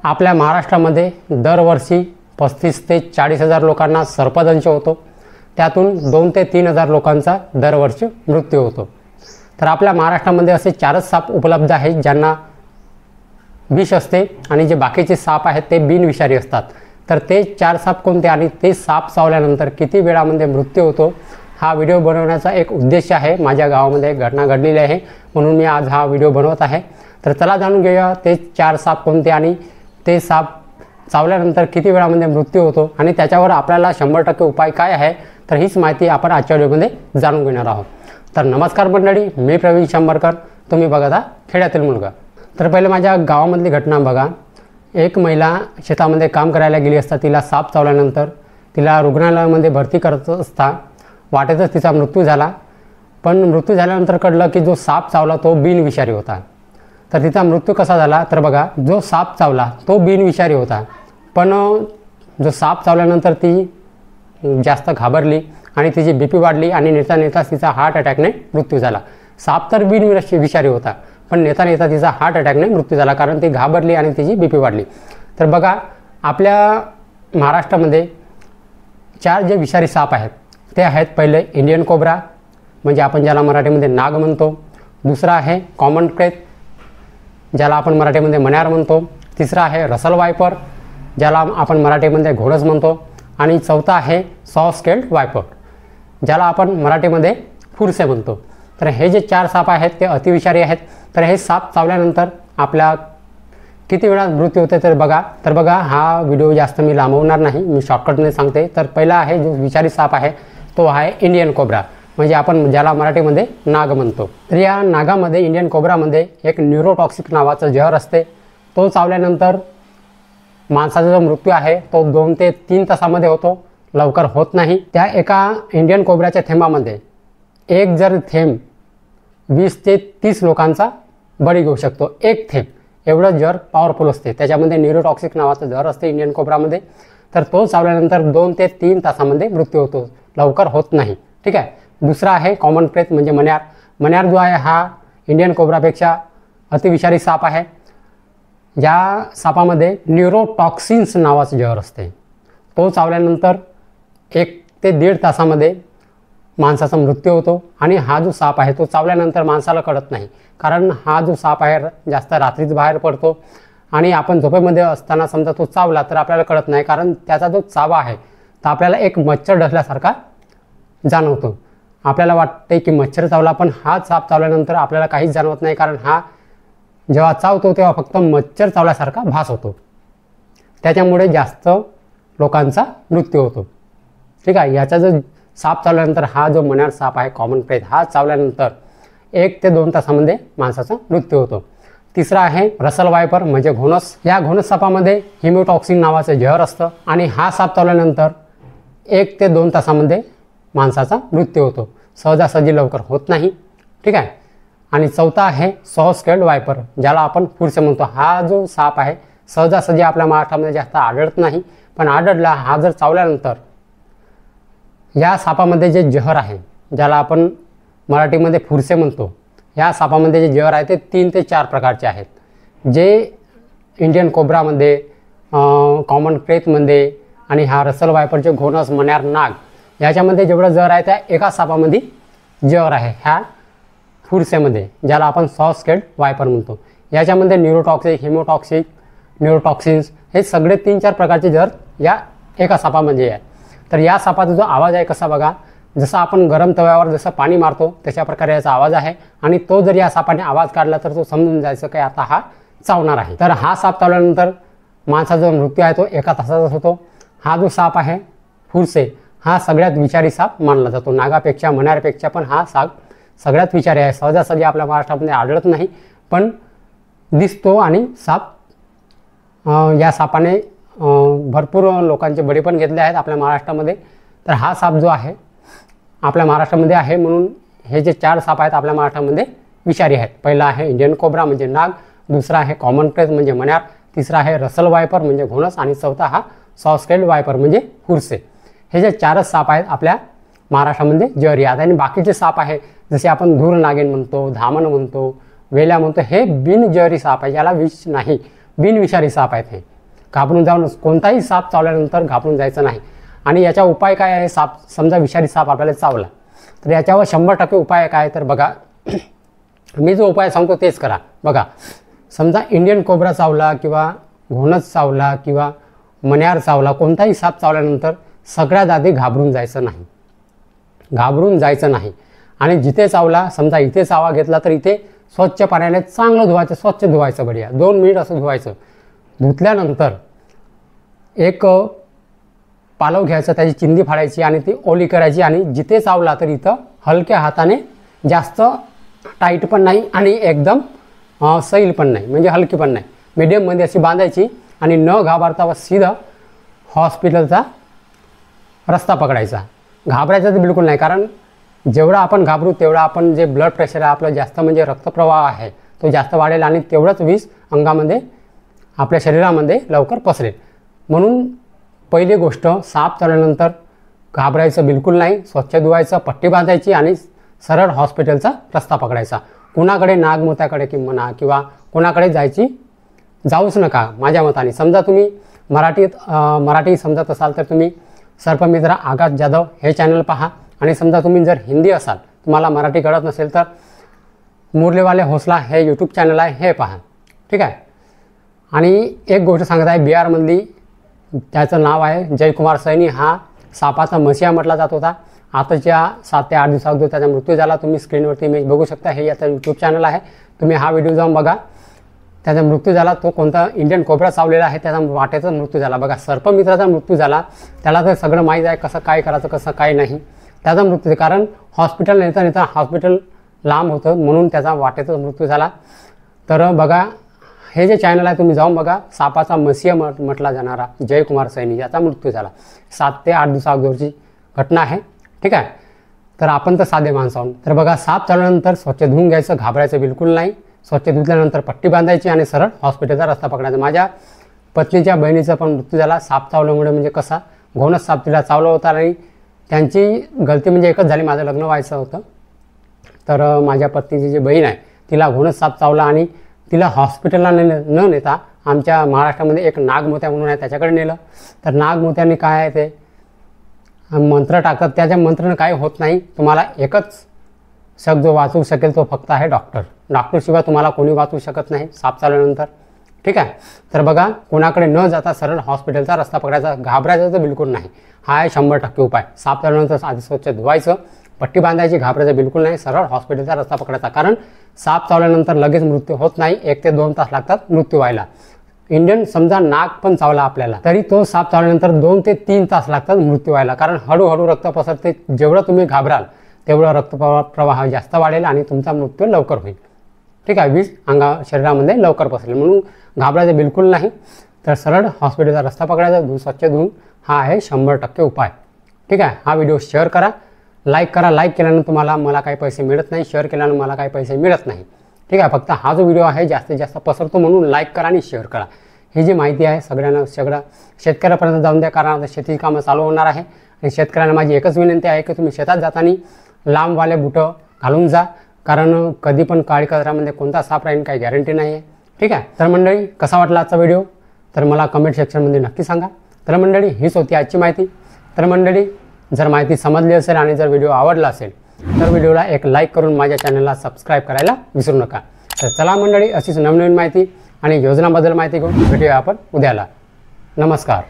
आपल्या महाराष्ट्रामध्ये दरवर्षी 35 ते 40 हजार लोकांना सर्पदंश होतो. त्यातून 2 ते 3 हजार लोकांचा दरवर्षी मृत्यू होतो. तर आपल्या महाराष्ट्रामध्ये असे 4च साप उपलब्ध आहेत ज्यांना विष असते आणि जे बाकीचे साप आहेत ते बिनविषारी असतात. तर ते 4 साप कोणते आणि ते साप चावल्यानंतर किती वेळामध्ये मृत्यू होतो हा व्हिडिओ बनवण्याचा एक उद्देश आहे. माझ्या गावामध्ये एक घटना घडलेली आहे म्हणून मी आज हा व्हिडिओ बनवत आहे. तर चला जाणून घेऊया ते 4 साप कोणते आणि ते साप चावल्यानंतर किती वेळामध्ये मृत्यू होतो आणि त्याच्यावर आपल्याला 100% उपाय काय आहे. तर हीच माहिती आपण आजच्या व्हिडिओमध्ये जाणून घेणार आहोत. तर नमस्कार मंडळी, मी प्रवीण शंभरकर, तुम्ही बघत आहात खेड्यातील मुलगा. तर पहिले माझ्या गावामधली घटना बघा. एक महिला शेतामध्ये काम करायला गेली असता तिला साप चावल्यानंतर तिला रुग्णालयामध्ये भरती करत असता वाटेतच तिचा मृत्यू झाला. पण मृत्यू झाल्यानंतर कळलं की जो साप चावला तो बिनविषारी होता. तर तिचा मृत्यू कसा झाला तर बघा, जो साप चावला तो बिनविषारी होता, पण जो साप चावल्यानंतर ती जास्त घाबरली आणि तिची BP वाढली आणि नेता नेता तिचा हार्ट अटॅकने मृत्यू झाला. साप तर बिनविषारी होता पण नेता नेता तिचा हार्ट अटॅकने मृत्यू झाला कारण ती घाबरली आणि तिची BP वाढली. तर बघा, आपल्या महाराष्ट्रामध्ये 4 जे विषारी साप आहेत ते आहेत. पहिले इंडियन कोब्रा म्हणजे आपण ज्याला मराठीमध्ये नाग म्हणतो. दुसरा आहे कॉमन क्रेत ज्याला आपण मराठीमध्ये मण्यार म्हणतो. तिसरा आहे रसल वायपर ज्याला आपण मराठीमध्ये घोडस म्हणतो. आणि चौथा आहे सॉ-स्केल्ड वायपर ज्याला आपण मराठीमध्ये फुरसे म्हणतो. तर हे जे 4 साप आहेत ते अतिविषारी आहेत. तर हे साप चावल्यानंतर आपल्या किती वेळात मृत्यू होते तर बघा हा व्हिडिओ जास्त मी लांबवणार नाही, मी शॉर्टकटने सांगते. तर पहिला आहे जो विषारी साप आहे तो आहे इंडियन कोब्रा म्हणजे आपण ज्याला मराठीमध्ये नाग म्हणतो. तर या नागामध्ये इंडियन कोब्रामध्ये एक न्यूरोटॉक्सिक नावाचं जहर असते. तो चावल्यानंतर माणसाचा जो मृत्यू आहे तो 2 ते 3 तासामध्ये होतो, लवकर होत नाही. त्या एका इंडियन कोब्राच्या थेंबामध्ये एक जर थेंब 20 ते 30 लोकांचा बळी घेऊ शकतो. एक थेंब एवढं जहर पॉवरफुल असते. त्याच्यामध्ये न्यूरोटॉक्सिक नावाचं जहर असते इंडियन कोब्रामध्ये. तर तो चावल्यानंतर 2 ते 3 तासामध्ये मृत्यू होतो, लवकर होत नाही. ठीक आहे. दुसरा आहे कॉमन क्रेत म्हणजे मण्यार. मण्यार जो आहे हा इंडियन कोब्रापेक्षा अतिविषारी साप आहे. ज्या सापामध्ये न्यूरोटॉक्सिन्स नावाचं जहर असते. तो चावल्यानंतर 1 ते 1.5 तासामध्ये माणसाचा मृत्यू होतो. आणि हा जो साप आहे तो चावल्यानंतर माणसाला कळत नाही कारण हा जो साप आहे जास्त रात्रीच बाहेर पडतो आणि आपण झोपेमध्ये असताना समजा तो चावला तर आपल्याला कळत नाही कारण त्याचा जो चावा आहे तर आपल्याला एक मच्छर डसल्यासारखा जाणवतो. आपल्याला वाटते की मच्छर चावला, पण हा साप चावल्यानंतर आपल्याला काहीच जाणवत नाही कारण हा जेव्हा चावतो तेव्हा फक्त मच्छर चावल्यासारखा भास होतो. त्याच्यामुळे जास्त लोकांचा मृत्यू होतो. ठीक आहे. याचा जो साप चावल्यानंतर हा जो मण्यार साप आहे कॉमन क्रेत हा चावल्यानंतर 1 ते 2 तासामध्ये माणसाचा मृत्यू होतो. तिसरा आहे रसल वायपर म्हणजे घोणस. या घोणस सापामध्ये हिमोटॉक्सिन नावाचं जहर असतं आणि हा साप चावल्यानंतर 1 ते 2 तासामध्ये माणसाचा मृत्यू होतो, सहजासहजी लवकर होत नाही. ठीक आहे. आणि चौथा आहे सॉ-स्केल्ड वायपर ज्याला आपण फुरसे म्हणतो. हा जो साप आहे सहजासहजी आपल्या महाराष्ट्रामध्ये जास्त आढळत नाही, पण आढळला हा जर चावल्यानंतर या सापामध्ये जे जहर आहे ज्याला आपण मराठीमध्ये फुरसे म्हणतो, या सापामध्ये जे जहर आहे ते 3 ते 4 प्रकारचे आहेत. जे इंडियन कोब्रामध्ये, कॉमन क्रेतमध्ये आणि हा रसल वायपरचे घोणस, मण्यार, नाग याच्यामध्ये जेवढं जहर आहे त्या एका सापामध्ये जहर आहे ह्या फुरसेमध्ये ज्याला आपण सॉ-स्केल्ड वायपर म्हणतो. याच्यामध्ये न्यूरोटॉक्सिक, हिमोटॉक्सिक, न्यूरोटॉक्सिन्स हे सगळे 3-4 प्रकारचे जहर या एका सापामध्ये आहे. तर या सापाचा जो आवाज आहे कसा बघा, जसं आपण गरम तव्यावर जसं पाणी मारतो तशा प्रकारे याचा आवाज आहे. आणि तो जर या सापाने आवाज काढला तर तो समजून जायचं की आता हा चावणार आहे. तर हा साप चावल्यानंतर माणसाचा जो मृत्यू आहे तो 1 तासाचाच होतो. हा जो साप आहे फुरसे हा सगळ्यात विषारी साप मानला जातो. नागापेक्षा, मण्यारपेक्षा पण हा साप सगळ्यात विषारी आहे. सहजासहजी आपल्या महाराष्ट्रामध्ये आढळत नाही पण दिसतो आणि साप या सापाने भरपूर लोकांचे बळी पण घेतले आहेत आपल्या महाराष्ट्रामध्ये. तर हा साप जो आहे आपल्या महाराष्ट्रामध्ये आहे म्हणून हे जे 4 साप आहेत आपल्या महाराष्ट्रामध्ये विषारी आहेत. पहिला आहे इंडियन कोब्रा म्हणजे नाग, दुसरा आहे कॉमन क्रेत म्हणजे मण्यार, तिसरा आहे रसल वायपर म्हणजे घोणस आणि चौथा हा सॉ-स्केल्ड वायपर म्हणजे फुरसे. हे जे 4च साप आहेत आपल्या महाराष्ट्रामध्ये जहरी आहेत. आणि बाकीचे साप आहे जसे आपण धूर नागिन म्हणतो, धामण म्हणतो, वेल्या म्हणतो, हे बिनजहरी साप आहे, याला विष नाही, बिनविषारी साप आहेत हे. घाबरून जाऊन कोणताही साप चावल्यानंतर घाबरून जायचं नाही. आणि याचा उपाय काय आहे? साप समजा विषारी साप आपल्याला चावला तर याच्यावर 100% उपाय काय तर बघा, मी जो उपाय सांगतो तेच करा. बघा, समजा इंडियन कोब्रा चावला किंवा घोणस चावला किंवा मण्यार चावला, कोणताही साप चावल्यानंतर सगळ्यात आधी घाबरून जायचं नाही. घाबरून जायचं नाही. आणि जिथे चावला, समजा इथे चावा घेतला तर इथे स्वच्छ पाण्याने चांगलं धुवायचं, स्वच्छ धुवायचं, बढिया 2 मिनिट असं धुवायचं. धुतल्यानंतर एक पालव घ्यायचं, त्याची चिंदी फाडायची आणि ती ओली करायची. आणि जिथे चावला तर इथं हलक्या हाताने, जास्त टाईट पण नाही आणि एकदम सैल पण नाही, म्हणजे हलकी पण नाही, मीडियममध्ये अशी बांधायची. आणि न घाबरता व सीधा हॉस्पिटलचा रस्ता पकडायचा. घाबरायचं तर बिलकुल नाही, कारण जेवढा आपण घाबरू तेवढा आपण जे ब्लड प्रेशर आहे आपलं जास्त, म्हणजे रक्तप्रवाह आहे तो जास्त वाढेल आणि तेवढंच विष अंगामध्ये, आपल्या शरीरामध्ये लवकर पसरेल. म्हणून पहिली गोष्ट, साप चावल्यानंतर घाबरायचं बिलकुल नाही. स्वच्छ धुवायचं, पट्टी बांधायची आणि सरळ हॉस्पिटलचा रस्ता पकडायचा. कुणाकडे नागमोत्याकडे म्हणा किंवा कोणाकडे जाऊच नका माझ्या मताने. समजा तुम्ही मराठी समजत असाल तर तुम्ही सर्पमित्र आकाश जाधव हे चॅनल पहा. आणि समजा तुम्ही जर हिंदी असाल, तुम्हाला मराठी कळत नसेल तर मुरलीवाले हौसला हे यूट्यूब चॅनल आहे, हे पहा. ठीक आहे. आणि एक गोष्ट सांगत आहे, बिहारमधली त्याचं नाव आहे जयकुमार सैनी. हा सापाचा मसिहा म्हटला जात होता. आताच्या 7 ते 8 दिवसाअगोदर त्याचा मृत्यू झाला. तुम्ही स्क्रीनवरती इमेज बघू शकता. हे याचा यूट्यूब चॅनल आहे, तुम्ही हा व्हिडिओ जाऊन बघा. त्याचा मृत्यू झाला, तो कोणता इंडियन कोब्रा चावलेला आहे, त्याचा वाटेचा मृत्यू झाला. बघा, सर्पमित्राचा मृत्यू झाला, त्याला तर सगळं माहीत आहे कसं काय करायचं, कसं काय नाही. त्याचा मृत्यू, कारण हॉस्पिटल नेता हॉस्पिटल लांब होतं म्हणून त्याचा वाटेचा मृत्यू झाला. तर बघा, हे जे चॅनल आहे तुम्ही जाऊन बघा. सापाचा मसिहा म्हटला जाणारा जयकुमार सैनी याचा मृत्यू झाला. 7 ते 8 दिवसाअगोदरची घटना आहे. ठीक आहे. तर आपण तर साधे माणसं आहोत. तर बघा, साप चावल्यानंतर स्वच्छ धुवून घ्यायचं, घाबरायचं बिलकुल नाही. स्वच्छ धुतल्यानंतर पट्टी बांधायची आणि सरळ हॉस्पिटलचा रस्ता पकडायचा. माझ्या पत्नीच्या बहिणीचा पण मृत्यू झाला साप चावल्यामुळे. म्हणजे कसा, घोणस साप तिला चावला होता आणि त्यांची गलती म्हणजे एकच झाली, माझं लग्न व्हायचं होतं. तर माझ्या पत्नीची जी बहीण आहे तिला घोणस साप चावला आणि तिला हॉस्पिटलला न नेता आमच्या महाराष्ट्रामध्ये एक नागमोत्या म्हणून आहे त्याच्याकडे नेलं. तर नागमोत्याने काय आहे ते मंत्र टाकतात, त्याच्या मंत्रानं काय होत नाही. तुम्हाला एकच शब्द जो वाचवू शकेल तो फक्त आहे डॉक्टर. डॉक्टरशिवाय तुम्हाला कोणी वाचवू शकत नाही साप चावल्यानंतर. ठीक आहे. तर बघा, कोणाकडे न जाता सरळ हॉस्पिटलचा रस्ता पकडायचा, घाबरायचं तर बिलकुल नाही. हा आहे 100% उपाय. साप चावल्यानंतर आधी स्वच्छ धुवायचं, पट्टी बांधायची, घाबरायचं बिलकुल नाही, सरळ हॉस्पिटलचा रस्ता पकडायचा. कारण साप चावल्यानंतर लगेच मृत्यू होत नाही, 1 ते 2 तास लागतात मृत्यू व्हायला. इंडियन समजा नाग पण चावला आपल्याला तरी तो साप चावल्यानंतर 2 ते 3 तास लागतात मृत्यू व्हायला. कारण हळूहळू रक्त पसरते. जेवढं तुम्ही घाबराल तेवढं रक्तप्रवाह जास्त वाढेल आणि तुमचा मृत्यू लवकर होईल. ठीक आहे. विष शरीरामध्ये लवकर पसरेल. म्हणून घाबरायचं बिलकुल नाही. तर सरळ हॉस्पिटलचा रस्ता पकडायचा, स्वच्छ धुवून. हा आहे 100% उपाय. ठीक आहे. हा व्हिडिओ शेअर करा, लाईक करा. लाईक केल्यानं मला काही पैसे मिळत नाही, शेअर केल्यानं मला काही पैसे मिळत नाही. ठीक आहे. फक्त हा जो व्हिडिओ आहे जास्तीत जास्त पसरतो म्हणून लाईक करा आणि शेअर करा. ही जी माहिती आहे सगळ्यांना शेतकऱ्यापर्यंत जाऊन द्या, कारण आता शेतीची कामं चालू होणार आहे. आणि शेतकऱ्यांना माझी एकच विनंती आहे की तुम्ही शेतात जाताना लांबवाले बुटं घालून जा, कारण कधी पण काळी कचऱ्यामध्ये कोणता साप राहील काही गॅरंटी नाही आहे. ठीक आहे. तर मंडळी, कसा वाटला आजचा व्हिडिओ तर मला कमेंट सेक्शनमध्ये नक्की सांगा. तर मंडळी, हीच होती आजची माहिती. तर मंडळी, जर माहिती समजली असेल आणि जर व्हिडिओ आवडला असेल तर व्हिडिओला एक लाईक करून माझ्या चॅनलला सबस्क्राईब करायला विसरू नका. तर चला मंडळी, अशीच नवनवीन माहिती आणि योजनाबद्दल माहिती घेऊन भेटूया आपण उद्याला. नमस्कार.